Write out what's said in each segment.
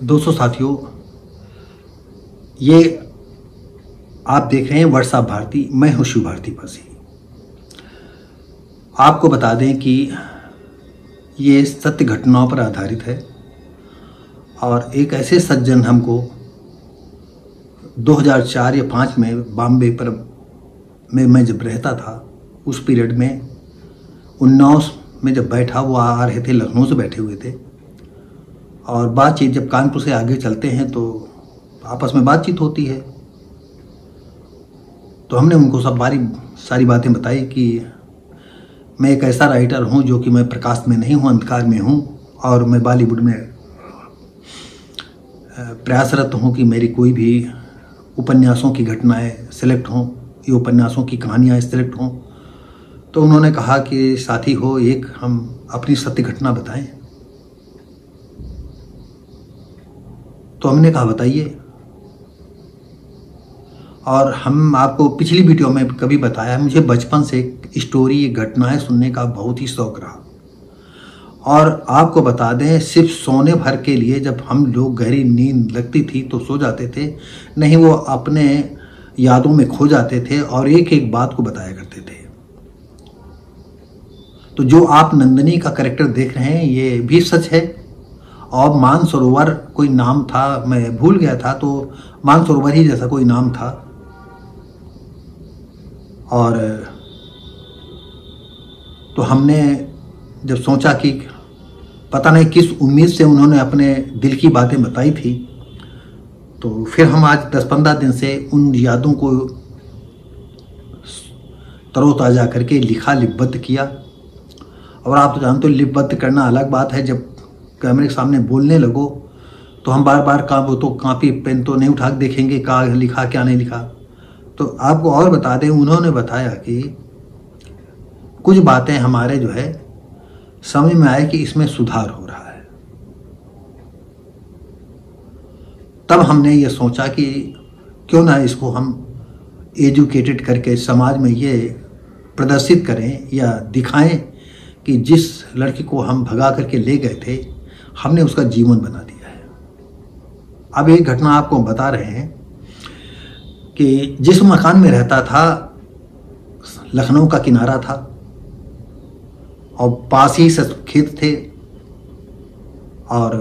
दोस्तों साथियों, ये आप देख रहे हैं व्हाट्सएप भारती। मैं हूं शिव भारती पासी। आपको बता दें कि ये सत्य घटनाओं पर आधारित है और एक ऐसे सज्जन हमको 2004 या 5 में बॉम्बे पर मैं जब रहता था, उस पीरियड में उन्नाव में जब बैठा, वो आ रहे थे, लखनऊ से बैठे हुए थे और बातचीत जब कानपुर से आगे चलते हैं तो आपस में बातचीत होती है। तो हमने उनको सारी बातें बताई कि मैं एक ऐसा राइटर हूं जो कि मैं प्रकाश में नहीं हूं, अंधकार में हूं और मैं बॉलीवुड में प्रयासरत हूं कि मेरी कोई भी उपन्यासों की घटनाएं सेलेक्ट हों, ये उपन्यासों की कहानियां सेलेक्ट हों। तो उन्होंने कहा कि साथी हो, एक हम अपनी सत्य घटना बताएं। तो हमने कहा बताइए। और हम आपको पिछली वीडियो में कभी बताया, मुझे बचपन से स्टोरी घटनाएं सुनने का बहुत ही शौक रहा। और आपको बता दें, सिर्फ सोने भर के लिए जब हम लोग गहरी नींद लगती थी तो सो जाते थे, नहीं वो अपने यादों में खो जाते थे और एक एक बात को बताया करते थे। तो जो आप नंदिनी का कैरेक्टर देख रहे हैं ये भी सच है। और मानसरोवर कोई नाम था, मैं भूल गया था, तो मानसरोवर ही जैसा कोई नाम था। और तो हमने जब सोचा कि पता नहीं किस उम्मीद से उन्होंने अपने दिल की बातें बताई थी, तो फिर हम आज 10-15 दिन से उन यादों को तरोताज़ा करके लिखा, लिपिबद्ध किया। और आप तो जानते हो, लिपिबद्ध करना अलग बात है। जब कैमरे के सामने बोलने लगो तो हम बार बार वो तो कॉपी पेन तो नहीं उठा के देखेंगे क्या लिखा क्या नहीं लिखा। तो आपको और बता दें, उन्होंने बताया कि कुछ बातें हमारे जो है समझ में आए कि इसमें सुधार हो रहा है। तब हमने ये सोचा कि क्यों ना इसको हम एजुकेटेड करके समाज में ये प्रदर्शित करें या दिखाएं कि जिस लड़की को हम भगा करके ले गए थे, हमने उसका जीवन बना दिया है। अब एक घटना आपको बता रहे हैं कि जिस मकान में रहता था, लखनऊ का किनारा था और पास ही से खेत थे और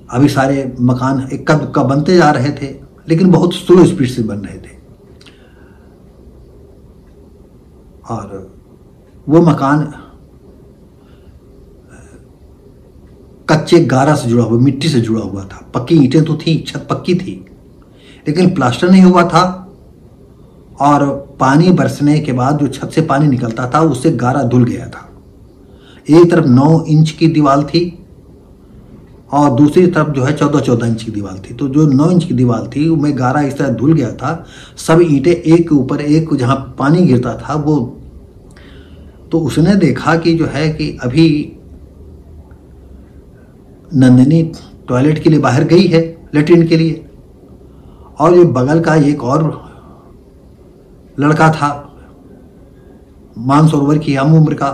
अभी सारे मकान एक कब बनते जा रहे थे, लेकिन बहुत स्लो स्पीड से बन रहे थे। और वो मकान कच्चे गारा से जुड़ा हुआ, मिट्टी से जुड़ा हुआ था। पक्की ईंटें तो थी, छत पक्की थी, लेकिन प्लास्टर नहीं हुआ था। और पानी बरसने के बाद जो छत से पानी निकलता था उससे गारा धुल गया था। एक तरफ 9 इंच की दीवार थी और दूसरी तरफ जो है 14-14 इंच की दीवार थी। तो जो 9 इंच की दीवार थी उसमें गारा इस तरह धुल गया था। सब ईंटें एक के ऊपर एक जहां पानी गिरता था वो। तो उसने देखा कि जो है कि अभी नंदिनी टॉयलेट के लिए बाहर गई है, लेटरिन के लिए, और ये बगल का एक और लड़का था, मानसरोवर की हम उम्र का,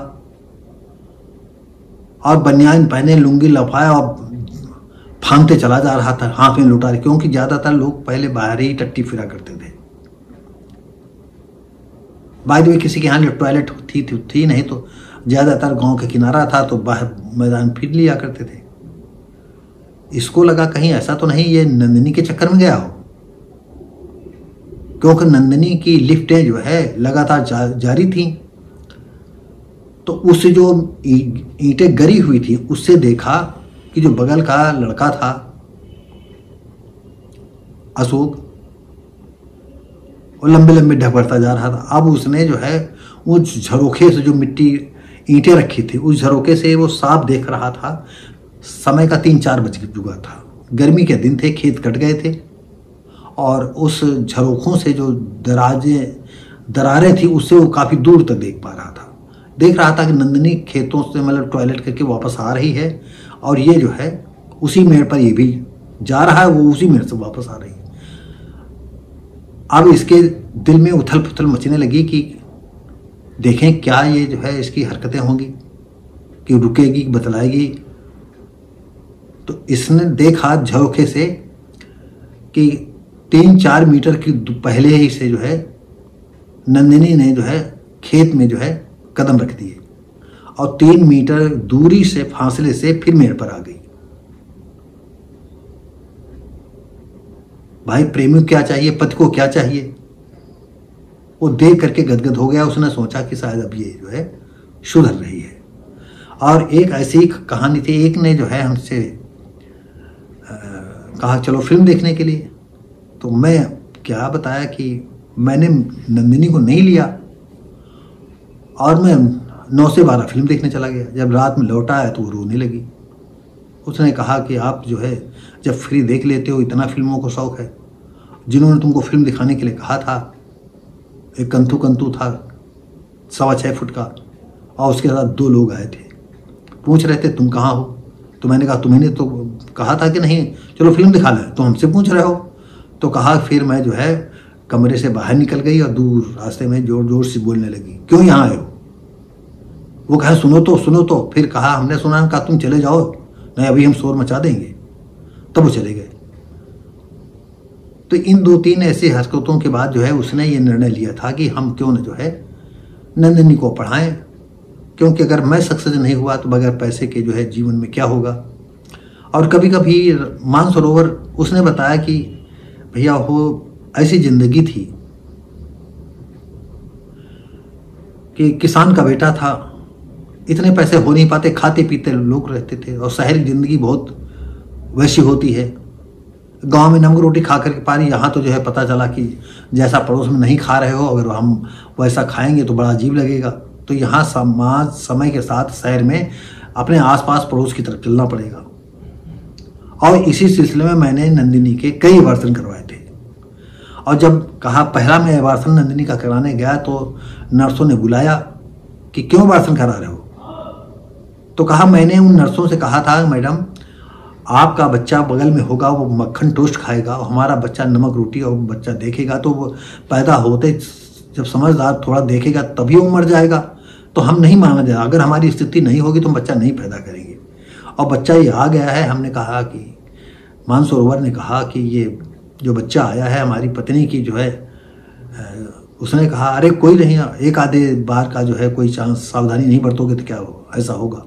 और बनियान पहने, लुंगी लफाया और फांगते चला जा रहा था, हाथ में लुटा रहे। क्योंकि ज्यादातर लोग पहले बाहर ही टट्टी फिरा करते थे। बाय द वे किसी के यहाँ टॉयलेट थी नहीं, तो ज्यादातर गांव के किनारा था तो बाहर मैदान फिर लिया करते थे। इसको लगा कहीं ऐसा तो नहीं ये नंदिनी के चक्कर में गया हो, क्योंकि नंदिनी की लिफ्टें जो है लगातार जारी थी। तो उससे जो ईंटें गरी हुई थी उससे देखा कि जो बगल का लड़का था अशोक, वो लंबे लंबे ढक बढ़ता जा रहा था। अब उसने जो है उस झरोखे से जो मिट्टी ईंटें रखी थी, उस झरोखे से वो साफ देख रहा था। समय का 3-4 बज चुका था, गर्मी के दिन थे, खेत कट गए थे और उस झरोखों से जो दरारें थी उससे वो काफ़ी दूर तक देख रहा था कि नंदिनी खेतों से मतलब टॉयलेट करके वापस आ रही है और ये जो है उसी मेड़ पर ये भी जा रहा है, वो उसी मेड़ से वापस आ रही है। अब इसके दिल में उथल पुथल मचने लगी कि देखें क्या ये जो है इसकी हरकतें होंगी, कि रुकेगी, बतलाएगी। तो इसने देखा झरोखे से कि 3-4 मीटर की पहले ही से जो है नंदिनी ने जो है खेत में जो है कदम रख दिए और 3 मीटर दूरी से फासले से फिर मेरे पर आ गई। भाई प्रेमी को क्या चाहिए, पति को क्या चाहिए, वो देख करके गदगद हो गया। उसने सोचा कि शायद अब ये जो है सुधर रही है। और एक ऐसी कहानी थी, एक ने जो है हमसे कहा चलो फिल्म देखने के लिए। तो मैं क्या बताया कि मैंने नंदिनी को नहीं लिया और मैं 9 से 12 फिल्म देखने चला गया। जब रात में लौटा है तो वो रोने लगी। उसने कहा कि आप जो है जब फ्री देख लेते हो, इतना फिल्मों को शौक है, जिन्होंने तुमको फिल्म दिखाने के लिए कहा था, एक कंतु था 6.25 फुट का और उसके साथ 2 लोग आए थे, पूछ रहे थे तुम कहाँ हो। तो मैंने कहा तुम्हें तो कहा था कि नहीं चलो फिल्म दिखा ले, तो हमसे पूछ रहे हो। तो कहा फिर मैं जो है कमरे से बाहर निकल गई और दूर रास्ते में जोर जोर से बोलने लगी, क्यों यहाँ आए हो। वो कहा सुनो तो। फिर कहा हमने सुना, कहा तुम चले जाओ, नहीं अभी हम शोर मचा देंगे। तब वो चले गए। तो इन 2-3 ऐसी हरकतों के बाद जो है उसने ये निर्णय लिया था कि हम क्यों न जो है नंदिनी को पढ़ाएं, क्योंकि अगर मैं सक्सेस नहीं हुआ तो बगैर पैसे के जो है जीवन में क्या होगा। और कभी कभी मानसरोवर उसने बताया कि भैया वो ऐसी जिंदगी थी कि किसान का बेटा था, इतने पैसे हो नहीं पाते, खाते पीते लोग रहते थे और शहर की जिंदगी बहुत वैसी होती है। गांव में नमक रोटी खा करके पानी, यहाँ तो जो है पता चला कि जैसा पड़ोस में नहीं खा रहे हो, अगर हम वैसा खाएंगे तो बड़ा अजीब लगेगा। तो यहाँ समाज समय के साथ शहर में अपने आसपास पड़ोस की तरफ चलना पड़ेगा। और इसी सिलसिले में मैंने नंदिनी के कई अबार्सन करवाए थे। और जब कहा पहला मैं अबार्सन नंदिनी का कराने गया तो नर्सों ने बुलाया कि क्यों अबार्सन करा रहे हो। तो कहा मैंने उन नर्सों से कहा था मैडम आपका बच्चा बगल में होगा, वो मक्खन टोस्ट खाएगा और हमारा बच्चा नमक रोटी, और बच्चा देखेगा तो वो पैदा होते जब समझदार थोड़ा देखेगा तभी वो मर जाएगा, तो हम नहीं माना जाएगा। अगर हमारी स्थिति नहीं होगी तो हम बच्चा नहीं पैदा करेंगे। और बच्चा ये आ गया है। हमने कहा कि मानसरोवर ने कहा कि ये जो बच्चा आया है हमारी पत्नी की जो है, उसने कहा अरे कोई नहीं, एक आधे बार का जो है कोई चांस, सावधानी नहीं बरतोगे तो क्या हो, ऐसा होगा।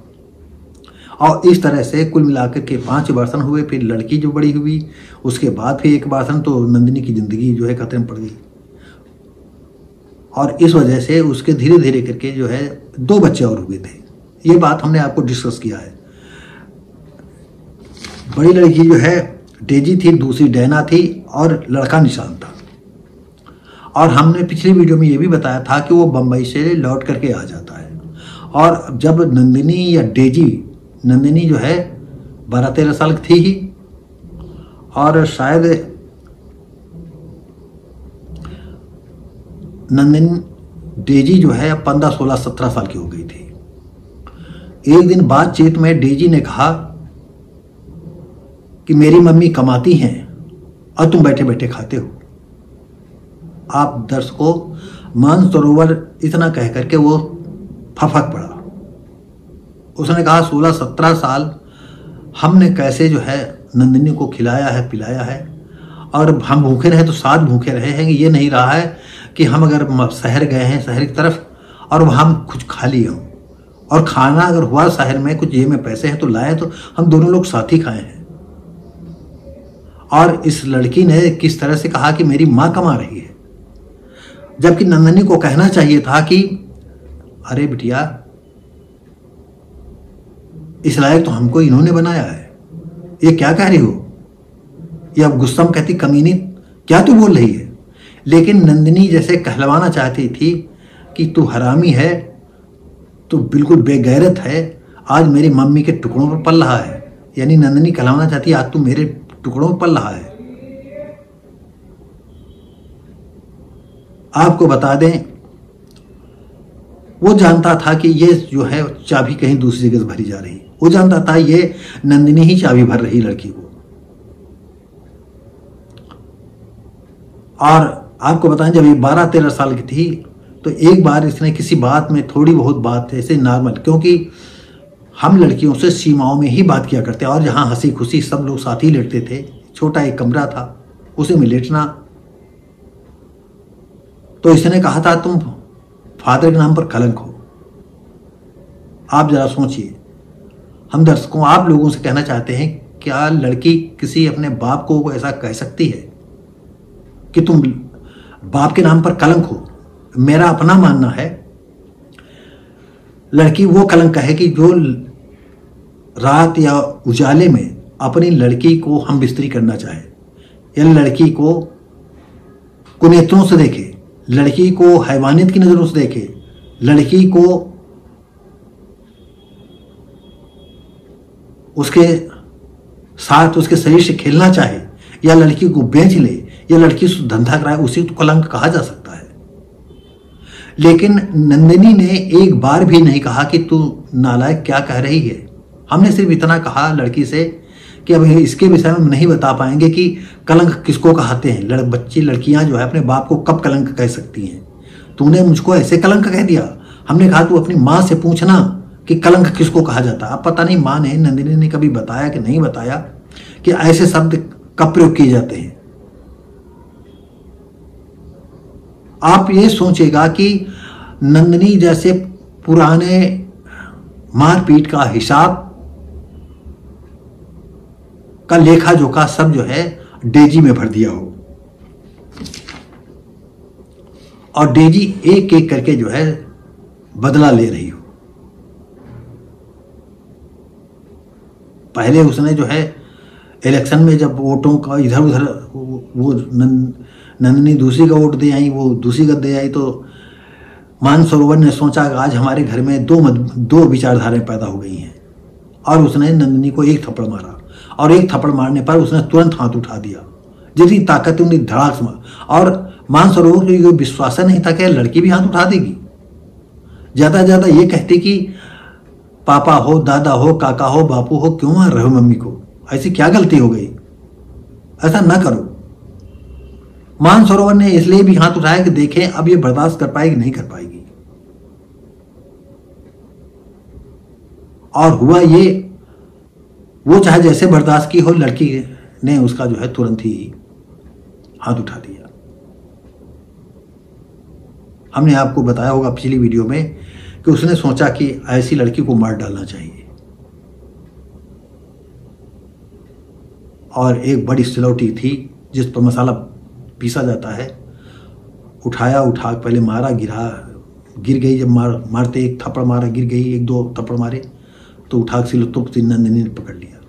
और इस तरह से कुल मिलाकर के 5 अबार्सन हुए। फिर लड़की जो बड़ी हुई उसके बाद फिर 1 अबार्सन, तो नंदिनी की ज़िंदगी जो है खतरे में पड़ गई। और इस वजह से उसके धीरे धीरे करके जो है 2 बच्चे और हुए थे। ये बात हमने आपको डिस्कस किया है। बड़ी लड़की जो है डेजी थी, दूसरी डैना थी और लड़का निशान था। और हमने पिछली वीडियो में ये भी बताया था कि वो बम्बई से लौट करके आ जाता है। और जब नंदिनी या डेजी, नंदिनी जो है 12-13 साल की थी ही, और शायद नंदिनी डेजी जो है 15, 16, 17 साल की हो गई थी। एक दिन बातचीत में डेजी ने कहा कि मेरी मम्मी कमाती हैं और तुम बैठे बैठे खाते हो। आप दर्शकों, मानसरोवर इतना कह करके वो फफक पड़ा। उसने कहा 16-17 साल हमने कैसे जो है नंदिनी को खिलाया है, पिलाया है, और हम भूखे रहे तो साथ भूखे रहे हैं। ये नहीं रहा है कि हम अगर शहर गए हैं, शहर की तरफ, और वहाँ कुछ खा लिए हों, और खाना अगर हुआ शहर में, कुछ जेब में पैसे हैं तो लाए, तो हम दोनों लोग साथ ही खाए हैं। और इस लड़की ने किस तरह से कहा कि मेरी माँ कमा रही है, जबकि नंदिनी को कहना चाहिए था कि अरे बिटिया, इस लायक तो हमको इन्होंने बनाया है, ये क्या कह रही हो। ये अब गुस्सा में कहती कमीनी क्या तू बोल रही है। लेकिन नंदिनी जैसे कहलवाना चाहती थी कि तू हरामी है, तू बिल्कुल बेगैरत है, आज मेरी मम्मी के टुकड़ों पर पल रहा है। यानी नंदिनी कहलवाना चाहती है आज तू मेरे टुकड़ों पर पल रहा है। आपको बता दें, वो जानता था कि ये जो है चाबी कहीं दूसरी जगह से भरी जा रही। वो जानता था ये नंदिनी ही चाबी भर रही लड़की को। और आपको बताएं, जब ये 12-13 साल की थी तो एक बार इसने किसी बात में, थोड़ी बहुत बात ऐसे नॉर्मल, क्योंकि हम लड़कियों से सीमाओं में ही बात किया करते, और जहाँ हंसी खुशी सब लोग साथ ही लेटते थे, छोटा एक कमरा था उसी में लेटना। तो इसने कहा था तुम फादर के नाम पर कलंक हो। आप जरा सोचिए, हम दर्शकों आप लोगों से कहना चाहते हैं, क्या लड़की किसी अपने बाप को ऐसा कह सकती है कि तुम बाप के नाम पर कलंक हो? मेरा अपना मानना है लड़की वो कलंक कहे कि जो रात या उजाले में अपनी लड़की को हम बिस्तरी करना चाहे, या लड़की को कुनेत्रों से देखे, लड़की को हैवानियत की नजरों से देखे, लड़की को उसके साथ उसके शरीर से खेलना चाहे, या लड़की को बेच ले, या लड़की से धंधा कराए, उसी को कलंक कहा जा सकता है। लेकिन नंदिनी ने एक बार भी नहीं कहा कि तू नालायक क्या कह रही है। हमने सिर्फ इतना कहा लड़की से कि अब इसके विषय में हम नहीं बता पाएंगे कि कलंक किसको कहते हैं। बच्ची लड़कियां जो है अपने बाप को कब कलंक कह सकती हैं? तूने मुझको ऐसे कलंक कह दिया। हमने कहा तू अपनी माँ से पूछना कि कलंक किसको कहा जाता है। अब पता नहीं माँ ने, नंदिनी ने कभी बताया कि नहीं बताया कि ऐसे शब्द कब प्रयोग किए जाते हैं। आप ये सोचेगा कि नंदिनी जैसे पुराने मारपीट का हिसाब का लेखा जोखा सब जो है डेजी में भर दिया हो, और डेजी एक एक करके जो है बदला ले रही हो। पहले उसने जो है इलेक्शन में जब वोटों का इधर उधर वो नंदिनी दूसरी का वोट दे आई, वो दूसरी का दे आई, तो मानसरोवर ने सोचा कि आज हमारे घर में दो विचारधाराएं पैदा हो गई हैं, और उसने नंदिनी को एक थप्पड़ मारा, और एक थप्पड़ मारने पर उसने तुरंत हाथ उठा दिया। जितनी ताकत उन्हें धड़ाक से मार, और मानसरोवर को ये विश्वास नहीं था कि लड़की भी हाथ उठा देगी। ज्यादा ज्यादा ये कहती कि पापा हो, दादा हो, काका हो, बापू हो, क्यों मार रहे हो मम्मी को? ऐसी क्या गलती हो गई? ऐसा ना करो। मानसरोवर ने इसलिए भी हाथ उठाया कि देखें अब ये बर्दाश्त कर पाएगी नहीं कर पाएगी। और हुआ ये, वो चाहे जैसे बर्दाश्त की हो, लड़की ने उसका जो है तुरंत ही हाथ उठा दिया। हमने आपको बताया होगा पिछली वीडियो में कि उसने सोचा कि ऐसी लड़की को मार डालना चाहिए, और एक बड़ी सिलौटी थी जिस पर मसाला पीसा जाता है, उठाया, उठा पहले मारा, गिर गई। जब मारते एक थप्पड़ मारा, गिर गई, एक दो थप्पड़ मारे, तो उठा सिलौटी नंदिनी ने पकड़ लिया।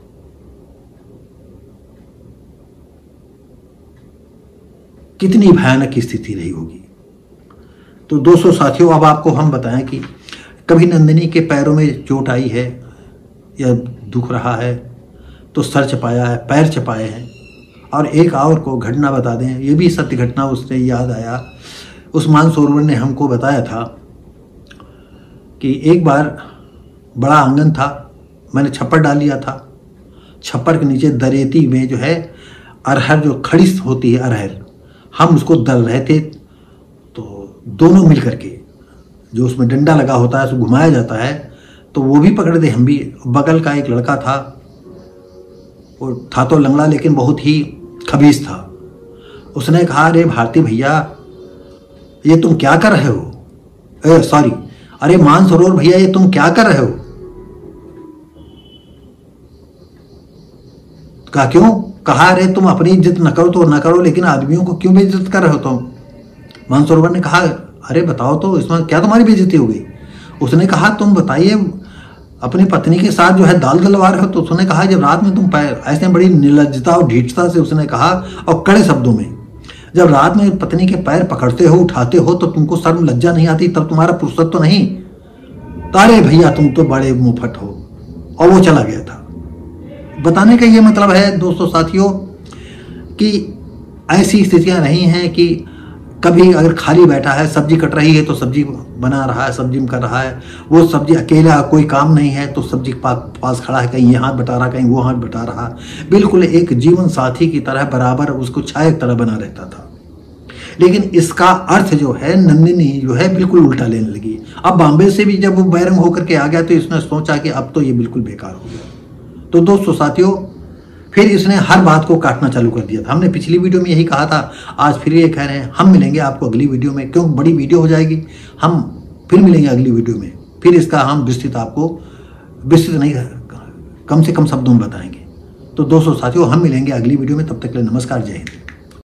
कितनी भयानक स्थिति रही होगी। तो दोस्तों साथियों, अब आपको हम बताएं कि कभी नंदिनी के पैरों में चोट आई है या दुख रहा है तो सर चपाया है, पैर चपाए हैं। और एक और को घटना बता दें, ये भी सत्य घटना उसने याद आया। उस मानसरोवर ने हमको बताया था कि एक बार बड़ा आंगन था, मैंने छप्पर डाल लिया था। छप्पर के नीचे दरेती में जो है अरहर जो खड़ी होती है, अरहर, हम उसको दल रहे थे। तो दोनों मिल करके, जो उसमें डंडा लगा होता है उसको घुमाया जाता है, तो वो भी पकड़ दे, हम भी। बगल का एक लड़का था, वो था तो लंगड़ा लेकिन बहुत ही खबीस था। उसने कहा, अरे भारती भैया ये तुम क्या कर रहे हो? सॉरी, अरे मानसरोवर भैया ये तुम क्या कर रहे हो? कहा क्यों? कहा अरे तुम अपनी इज्जत न करो तो न करो, लेकिन आदमियों को क्यों बेइज्जत कर रहे हो तुम? मानसरोवर ने कहा, अरे बताओ तो इसमें क्या तुम्हारी बेइज्जती हो गई? उसने कहा, तुम बताइए अपनी पत्नी के साथ जो है दाल गलवा रहे हो। तो उसने कहा, जब रात में तुम ऐसे बड़ी निर्लज्जता और ढीठता से उसने कहा और कड़े शब्दों में, जब रात में पत्नी के पैर पकड़ते हो, उठाते हो, तो तुमको शर्म लज्जा नहीं आती? तब तुम्हारा पुरुषत्व तो नहीं? अरे भैया तुम तो बड़े मुंहफट हो। और वो चला गया था। बताने का ये मतलब है दोस्तों साथियों कि ऐसी स्थितियां नहीं हैं कि कभी अगर खाली बैठा है, सब्जी कट रही है तो सब्जी बना रहा है, सब्जी में कर रहा है, वो सब्जी अकेला, कोई काम नहीं है तो सब्जी पास खड़ा है, कहीं ये हाथ बटा रहा, कहीं वो हाथ बटा रहा, बिल्कुल एक जीवन साथी की तरह बराबर उसको छाया की तरह बना रहता था। लेकिन इसका अर्थ जो है नंदिनी जो है बिल्कुल उल्टा लेने लगी। अब बॉम्बे से भी जब वो बैरंग होकर के आ गया तो इसने सोचा कि अब तो ये बिल्कुल बेकार हो गया। तो दोस्तों साथियों, फिर इसने हर बात को काटना चालू कर दिया था। हमने पिछली वीडियो में यही कहा था, आज फिर ये कह रहे हैं। हम मिलेंगे आपको अगली वीडियो में, क्यों बड़ी वीडियो हो जाएगी। हम फिर मिलेंगे अगली वीडियो में, फिर इसका हम विस्तृत नहीं, कम से कम शब्दों में बताएंगे। तो दोस्तों साथियों, हम मिलेंगे अगली वीडियो में। तब तक के लिए नमस्कार, जय हिंद।